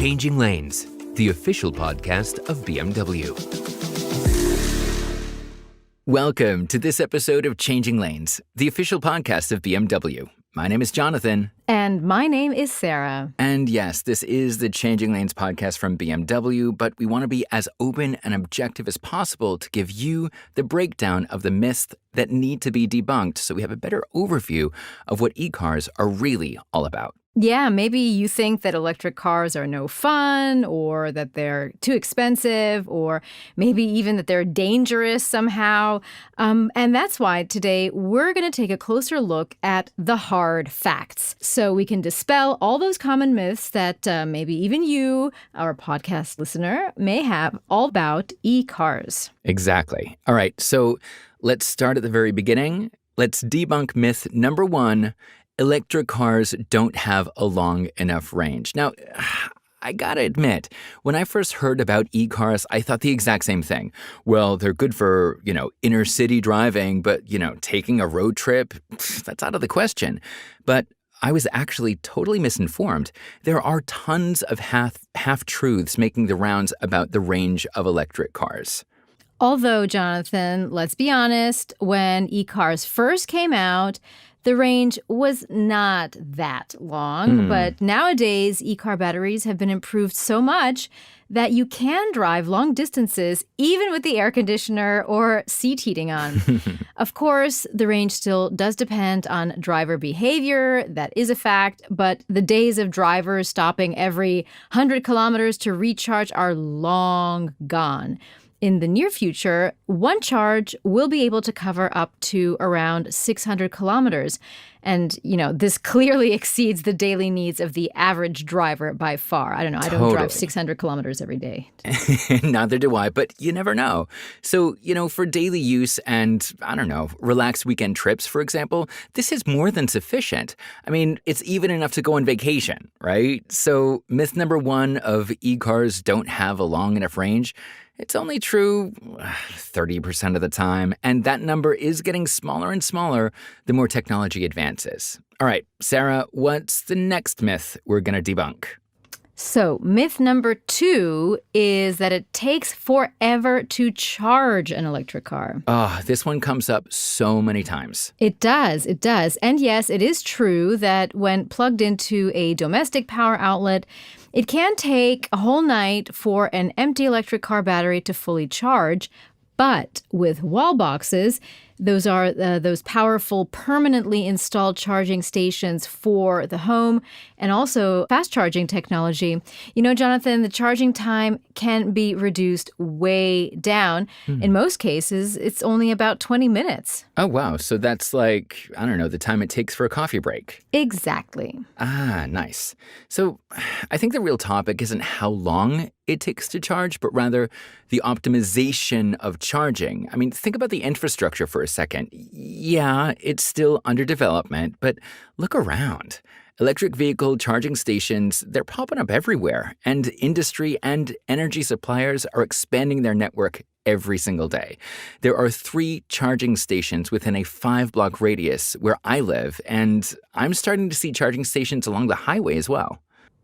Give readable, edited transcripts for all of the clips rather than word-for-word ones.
Changing Lanes, the official podcast of BMW. Welcome to this episode of Changing Lanes, the official podcast of BMW. My name is Jonathan. And my name is Sarah. And yes, this is the Changing Lanes podcast from BMW, but we want to be as open and objective as possible to give you the breakdown of the myths that need to be debunked so we have a better overview of what e-cars are really all about. Yeah, maybe you think that electric cars are no fun, or that they're too expensive, or maybe even that they're dangerous somehow. And that's why today we're going to take a closer look at the hard facts so we can dispel all those common myths that maybe even you, our podcast listener, may have all about e-cars. Exactly. All right, so let's start at the very beginning. Let's debunk myth number one. Electric cars don't have a long enough range. Now, I gotta admit, when I first heard about e-cars, I thought the exact same thing. Well, they're good for, inner city driving, but, taking a road trip, that's out of the question. But I was actually totally misinformed. There are tons of half-truths making the rounds about the range of electric cars. Although, Jonathan, let's be honest, when e-cars first came out, the range was not that long, but nowadays e-car batteries have been improved so much that you can drive long distances even with the air conditioner or seat heating on. Of course, the range still does depend on driver behavior. That is a fact, but the days of drivers stopping every 100 kilometers to recharge are long gone. In the near future, one charge will be able to cover up to around 600 kilometers. And, this clearly exceeds the daily needs of the average driver by far. I don't know. I don't drive 600 kilometers every day. Neither do I, but you never know. So, for daily use and, relaxed weekend trips, for example, this is more than sufficient. I mean, it's even enough to go on vacation, right? So myth number one of e-cars don't have a long enough range. It's only true 30% of the time, and that number is getting smaller and smaller the more technology advances. All right, Sarah, what's the next myth we're going to debunk? So myth number 2 is that it takes forever to charge an electric car. This one comes up so many times. It does. And yes, it is true that when plugged into a domestic power outlet, it can take a whole night for an empty electric car battery to fully charge. But with wall boxes, those are those powerful, permanently installed charging stations for the home and also fast charging technology. Jonathan, the charging time can be reduced way down. In most cases, it's only about 20 minutes. Oh, wow. So that's like, the time it takes for a coffee break. Exactly. Nice. So I think the real topic isn't how long it takes to charge, but rather the optimization of charging. I mean, think about the infrastructure for a second. Yeah, it's still under development, but look around. Electric vehicle charging stations, they're popping up everywhere, and industry and energy suppliers are expanding their network every single day. There are 3 charging stations within a 5-block radius where I live, and I'm starting to see charging stations along the highway as well.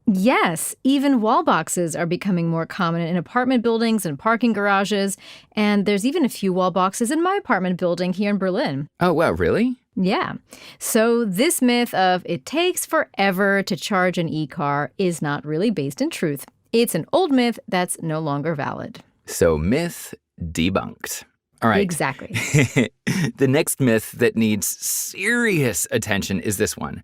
Yes, even wall boxes are becoming more common in apartment buildings and parking garages, and there's even a few wall boxes in my apartment building here in Berlin. Oh, wow, really? Yeah. So this myth of it takes forever to charge an e-car is not really based in truth. It's an old myth that's no longer valid. So myth debunked. All right. Exactly. The next myth that needs serious attention is this one.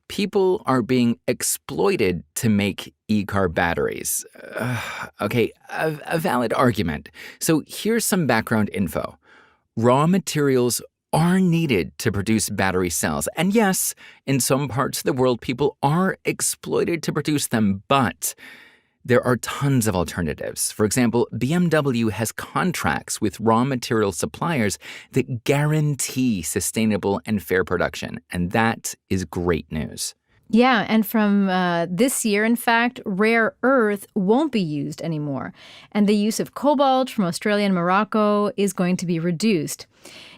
People are being exploited to make e-car batteries. Okay, a valid argument. So here's some background info. Raw materials are needed to produce battery cells. And yes, in some parts of the world, people are exploited to produce them, but there are tons of alternatives. For example, BMW has contracts with raw material suppliers that guarantee sustainable and fair production, and that is great news. Yeah, and from this year, in fact, rare earth won't be used anymore. And the use of cobalt from Australia and Morocco is going to be reduced.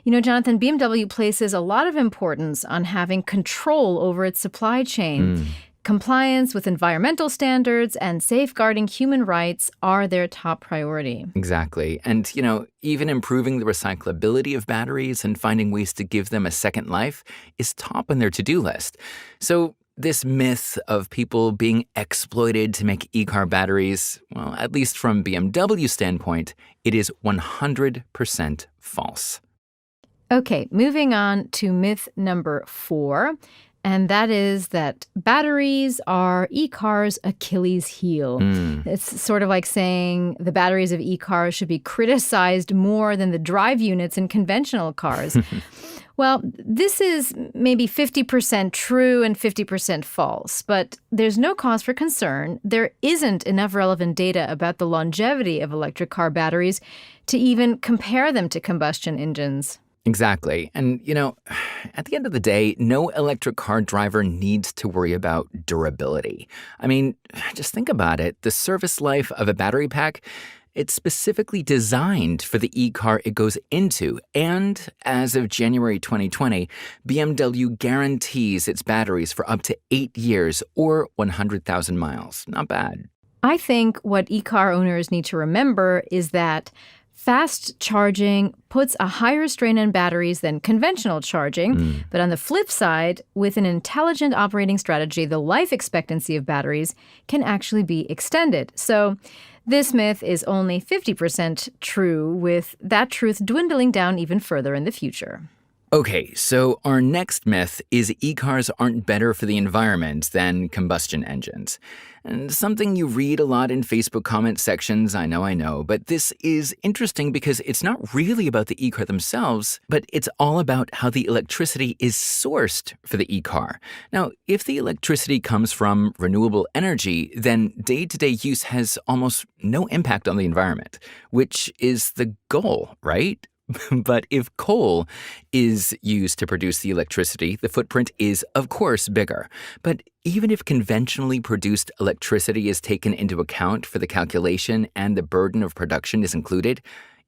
You know, Jonathan, BMW places a lot of importance on having control over its supply chain. Compliance with environmental standards and safeguarding human rights are their top priority. Exactly. And, even improving the recyclability of batteries and finding ways to give them a second life is top on their to-do list. So this myth of people being exploited to make e-car batteries, well, at least from BMW's standpoint, it is 100% false. Okay, moving on to myth number 4. And that is that batteries are e-cars' Achilles heel. It's sort of like saying the batteries of e-cars should be criticized more than the drive units in conventional cars. Well, this is maybe 50% true and 50% false, but there's no cause for concern. There isn't enough relevant data about the longevity of electric car batteries to even compare them to combustion engines. Exactly. And, at the end of the day, no electric car driver needs to worry about durability. I mean, just think about it. The service life of a battery pack, it's specifically designed for the e-car it goes into. And as of January 2020, BMW guarantees its batteries for up to 8 years or 100,000 miles. Not bad. I think what e-car owners need to remember is that fast charging puts a higher strain on batteries than conventional charging. But on the flip side, with an intelligent operating strategy, the life expectancy of batteries can actually be extended. So this myth is only 50% true, with that truth dwindling down even further in the future. Okay, so our next myth is e-cars aren't better for the environment than combustion engines. And something you read a lot in Facebook comment sections, I know, but this is interesting because it's not really about the e-car themselves, but it's all about how the electricity is sourced for the e-car. Now, if the electricity comes from renewable energy, then day-to-day use has almost no impact on the environment, which is the goal, right? But if coal is used to produce the electricity, the footprint is, of course, bigger. But even if conventionally produced electricity is taken into account for the calculation and the burden of production is included,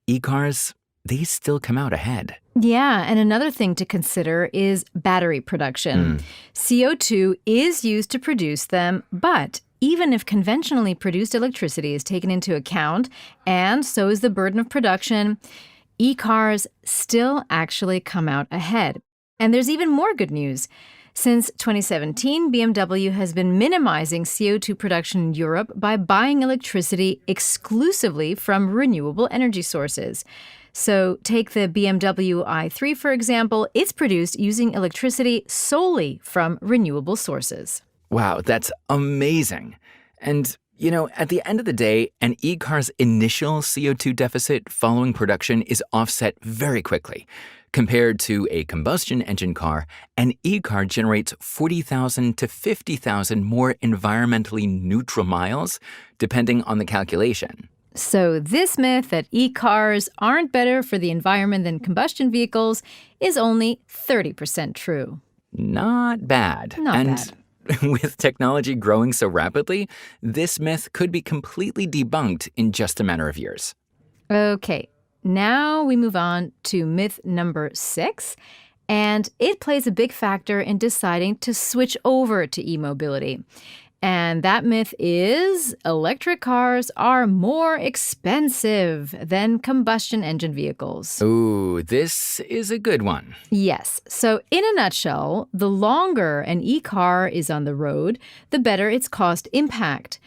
e-cars, they still come out ahead. Yeah, and another thing to consider is battery production. CO2 is used to produce them, but even if conventionally produced electricity is taken into account, and so is the burden of production, e-cars still actually come out ahead. And there's even more good news. Since 2017, BMW has been minimizing CO2 production in Europe by buying electricity exclusively from renewable energy sources. So take the BMW i3, for example. It's produced using electricity solely from renewable sources. Wow, that's amazing. And at the end of the day, an e-car's initial CO2 deficit following production is offset very quickly. Compared to a combustion engine car, an e-car generates 40,000 to 50,000 more environmentally neutral miles, depending on the calculation. So this myth that e-cars aren't better for the environment than combustion vehicles is only 30% true. Not bad. Not bad. With technology growing so rapidly, this myth could be completely debunked in just a matter of years. Okay, now we move on to myth number 6, and it plays a big factor in deciding to switch over to e-mobility. And that myth is electric cars are more expensive than combustion engine vehicles. Ooh, this is a good one. Yes. So in a nutshell, the longer an e-car is on the road, the better its cost impact.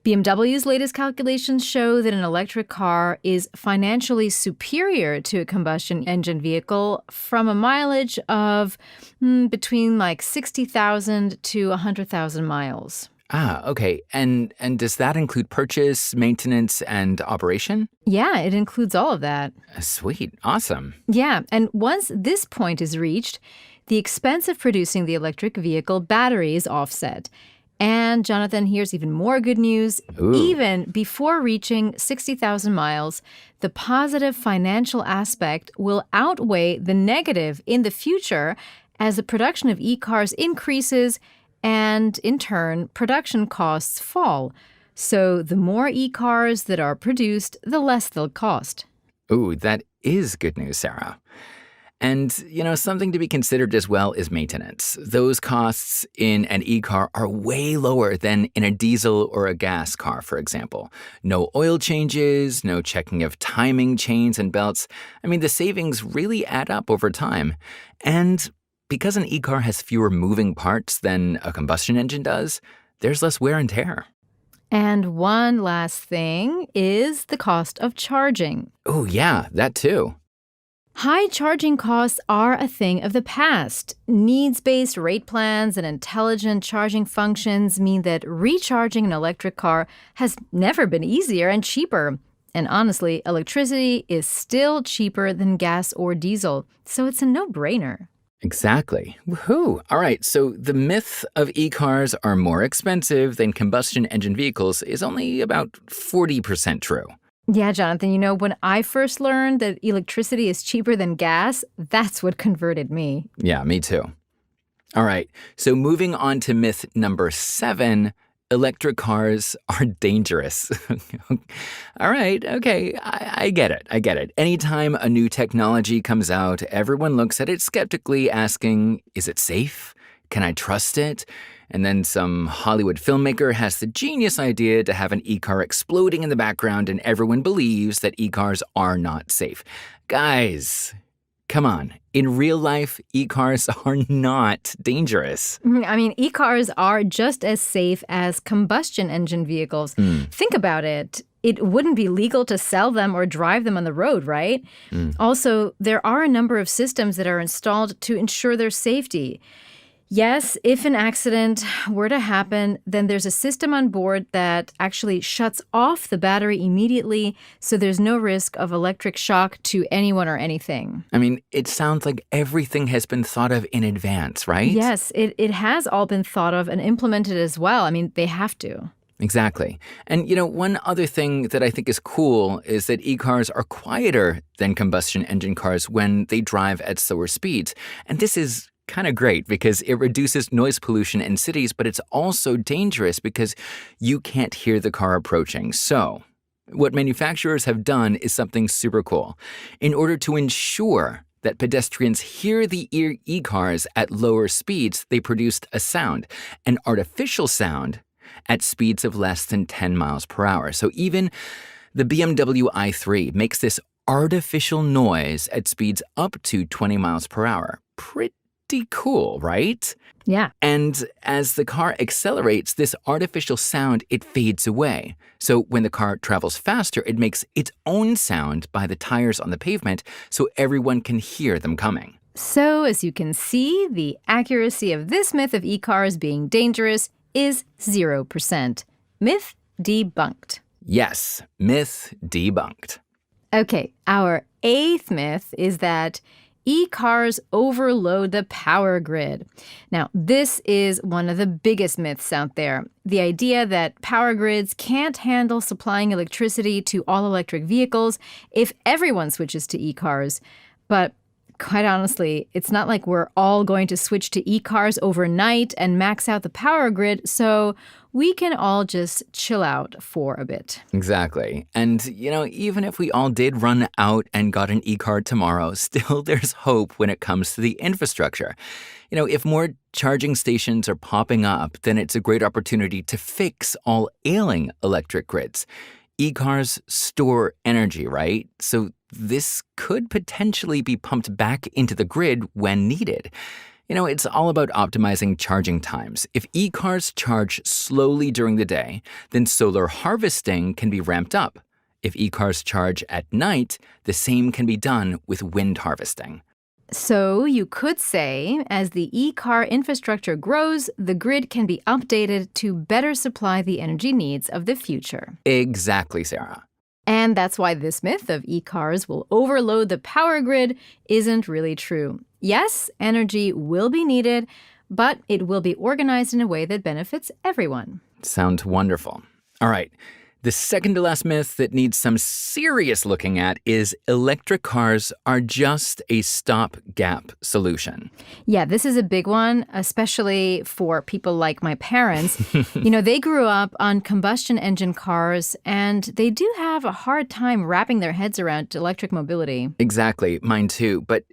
BMW's latest calculations show that an electric car is financially superior to a combustion engine vehicle from a mileage of between 60,000 to 100,000 miles. Ah, okay. And does that include purchase, maintenance, and operation? Yeah, it includes all of that. Sweet. Awesome. Yeah, and once this point is reached, the expense of producing the electric vehicle battery is offset. And Jonathan, here's even more good news. Ooh. Even before reaching 60,000 miles, the positive financial aspect will outweigh the negative in the future as the production of e-cars increases and, in turn, production costs fall. So the more e-cars that are produced, the less they'll cost. Ooh, that is good news, Sarah. And, something to be considered as well is maintenance. Those costs in an e-car are way lower than in a diesel or a gas car, for example. No oil changes, no checking of timing chains and belts. I mean, the savings really add up over time. And because an e-car has fewer moving parts than a combustion engine does, there's less wear and tear. And one last thing is the cost of charging. Oh, yeah, that too. High charging costs are a thing of the past. Needs-based rate plans and intelligent charging functions mean that recharging an electric car has never been easier and cheaper. And honestly, electricity is still cheaper than gas or diesel, so it's a no-brainer. Exactly. Woohoo! All right, so the myth of e-cars are more expensive than combustion engine vehicles is only about 40% true. Yeah, Jonathan, when I first learned that electricity is cheaper than gas, that's what converted me. Yeah, me too. All right, so moving on to myth number 7, electric cars are dangerous. All right, okay, I get it. Anytime a new technology comes out, everyone looks at it skeptically, asking, is it safe? Can I trust it? And then some Hollywood filmmaker has the genius idea to have an e-car exploding in the background, and everyone believes that e-cars are not safe. Guys, come on. In real life, e-cars are not dangerous. I mean, e-cars are just as safe as combustion engine vehicles. Think about it. It wouldn't be legal to sell them or drive them on the road, right? Also, there are a number of systems that are installed to ensure their safety. Yes, if an accident were to happen, then there's a system on board that actually shuts off the battery immediately, so there's no risk of electric shock to anyone or anything. I mean, it sounds like everything has been thought of in advance, right? Yes, it has all been thought of and implemented as well. I mean, they have to. Exactly. And, one other thing that I think is cool is that e-cars are quieter than combustion engine cars when they drive at slower speeds. And this is kind of great because it reduces noise pollution in cities, but it's also dangerous because you can't hear the car approaching. So what manufacturers have done is something super cool. In order to ensure that pedestrians hear the e-cars at lower speeds, they produced a sound, an artificial sound at speeds of less than 10 miles per hour. So even the BMW i3 makes this artificial noise at speeds up to 20 miles per hour. Pretty cool, right? Yeah. And as the car accelerates, this artificial sound, it fades away. So when the car travels faster, it makes its own sound by the tires on the pavement so everyone can hear them coming. So as you can see, the accuracy of this myth of e-cars being dangerous is 0%. Myth debunked. Yes, myth debunked. Okay, our 8th myth is that e-cars overload the power grid. Now, this is one of the biggest myths out there. The idea that power grids can't handle supplying electricity to all electric vehicles if everyone switches to e-cars. But quite honestly, it's not like we're all going to switch to e-cars overnight and max out the power grid, so we can all just chill out for a bit. Exactly. And, even if we all did run out and got an e-car tomorrow, still there's hope when it comes to the infrastructure. If more charging stations are popping up, then it's a great opportunity to fix all ailing electric grids. E-cars store energy, right? So this could potentially be pumped back into the grid when needed. It's all about optimizing charging times. If e-cars charge slowly during the day, then solar harvesting can be ramped up. If e-cars charge at night, the same can be done with wind harvesting. So you could say, as the e-car infrastructure grows, the grid can be updated to better supply the energy needs of the future. Exactly, Sarah. And that's why this myth of e-cars will overload the power grid isn't really true. Yes, energy will be needed, but it will be organized in a way that benefits everyone. Sounds wonderful. All right. The second to last myth that needs some serious looking at is electric cars are just a stopgap solution. Yeah, this is a big one, especially for people like my parents. They grew up on combustion engine cars, and they do have a hard time wrapping their heads around electric mobility. Exactly, mine too. But,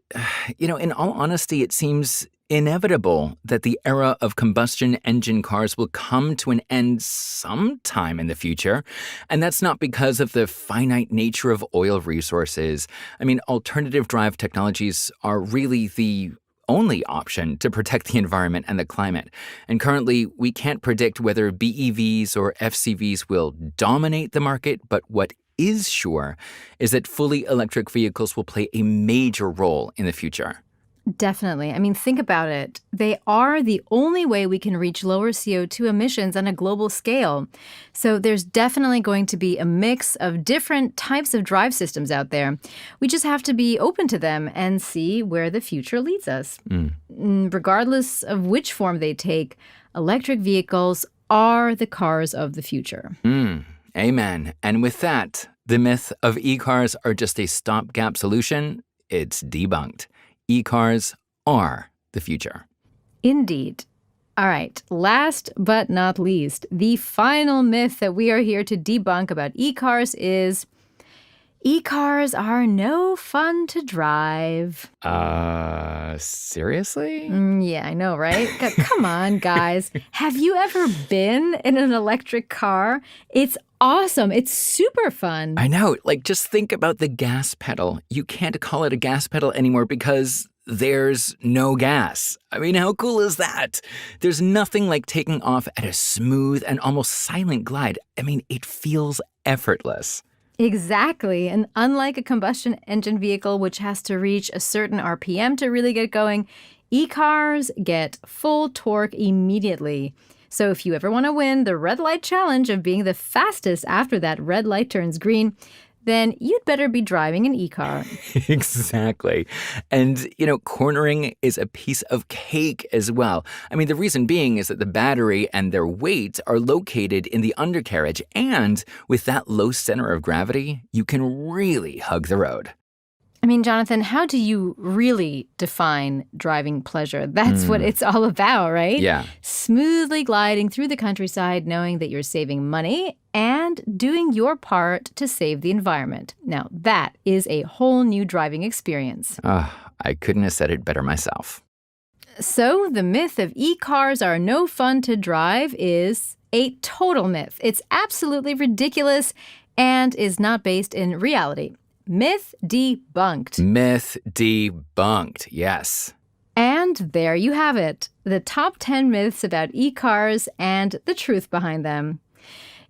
in all honesty, it seems inevitable that the era of combustion engine cars will come to an end sometime in the future. And that's not because of the finite nature of oil resources. Alternative drive technologies are really the only option to protect the environment and the climate. And currently, we can't predict whether BEVs or FCVs will dominate the market, but what is sure is that fully electric vehicles will play a major role in the future. Definitely. Think about it. They are the only way we can reach lower CO2 emissions on a global scale. So there's definitely going to be a mix of different types of drive systems out there. We just have to be open to them and see where the future leads us. Regardless of which form they take, electric vehicles are the cars of the future. Amen. And with that, the myth of e-cars are just a stopgap solution, it's debunked. E-cars are the future. Indeed. All right, last but not least, the final myth that we are here to debunk about e-cars is e-cars are no fun to drive. Seriously? Yeah, I know, right? Come on, guys. Have you ever been in an electric car? It's awesome. It's super fun. I know. Just think about the gas pedal. You can't call it a gas pedal anymore because there's no gas. How cool is that? There's nothing like taking off at a smooth and almost silent glide. It feels effortless. Exactly. And unlike a combustion engine vehicle, which has to reach a certain RPM to really get going, e-cars get full torque immediately. So if you ever want to win the red light challenge of being the fastest after that red light turns green, then you'd better be driving an e-car. Exactly. And, cornering is a piece of cake as well. The reason being is that the battery and their weight are located in the undercarriage. And with that low center of gravity, you can really hug the road. Jonathan, how do you really define driving pleasure? That's what it's all about, right? Yeah. Smoothly gliding through the countryside, knowing that you're saving money and doing your part to save the environment. Now, that is a whole new driving experience. I couldn't have said it better myself. So the myth of e-cars are no fun to drive is a total myth. It's absolutely ridiculous and is not based in reality. Myth debunked. Myth debunked, yes. And there you have it, the top 10 myths about e-cars and the truth behind them.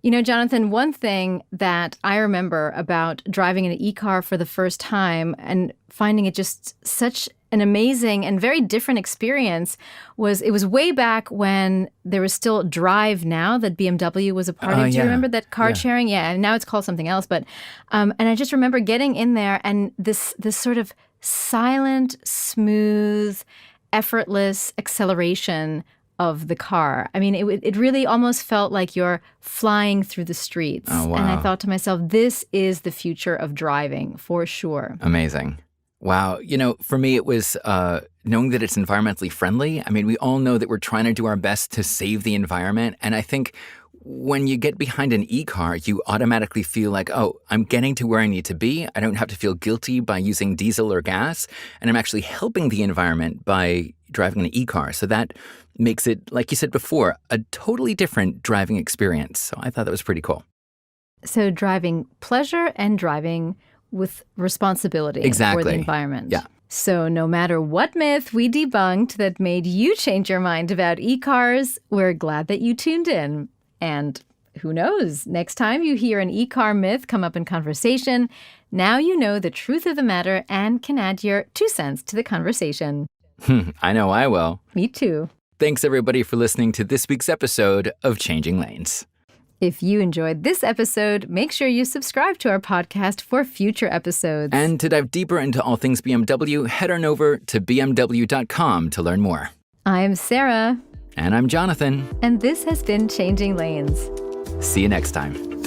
Jonathan, one thing that I remember about driving an e-car for the first time and finding it just such an amazing and very different experience was it was way back when there was still Drive Now that BMW was a part of. Do you remember that car sharing? Yeah, and now it's called something else. But and I just remember getting in there and this sort of silent, smooth, effortless acceleration of the car. It really almost felt like you're flying through the streets. Oh, wow. And I thought to myself, this is the future of driving for sure. Amazing. Wow. For me, it was knowing that it's environmentally friendly. We all know that we're trying to do our best to save the environment. And I think when you get behind an e-car, you automatically feel like, oh, I'm getting to where I need to be. I don't have to feel guilty by using diesel or gas. And I'm actually helping the environment by driving an e-car. So that makes it, like you said before, a totally different driving experience. So I thought that was pretty cool. So driving pleasure and driving with responsibility for the environment. Yeah. So no matter what myth we debunked that made you change your mind about e-cars, we're glad that you tuned in. And who knows, next time you hear an e-car myth come up in conversation, now you know the truth of the matter and can add your 2 cents to the conversation. I know I will. Me too. Thanks everybody for listening to this week's episode of Changing Lanes. If you enjoyed this episode, make sure you subscribe to our podcast for future episodes. And to dive deeper into all things BMW, head on over to bmw.com to learn more. I'm Sarah. And I'm Jonathan. And this has been Changing Lanes. See you next time.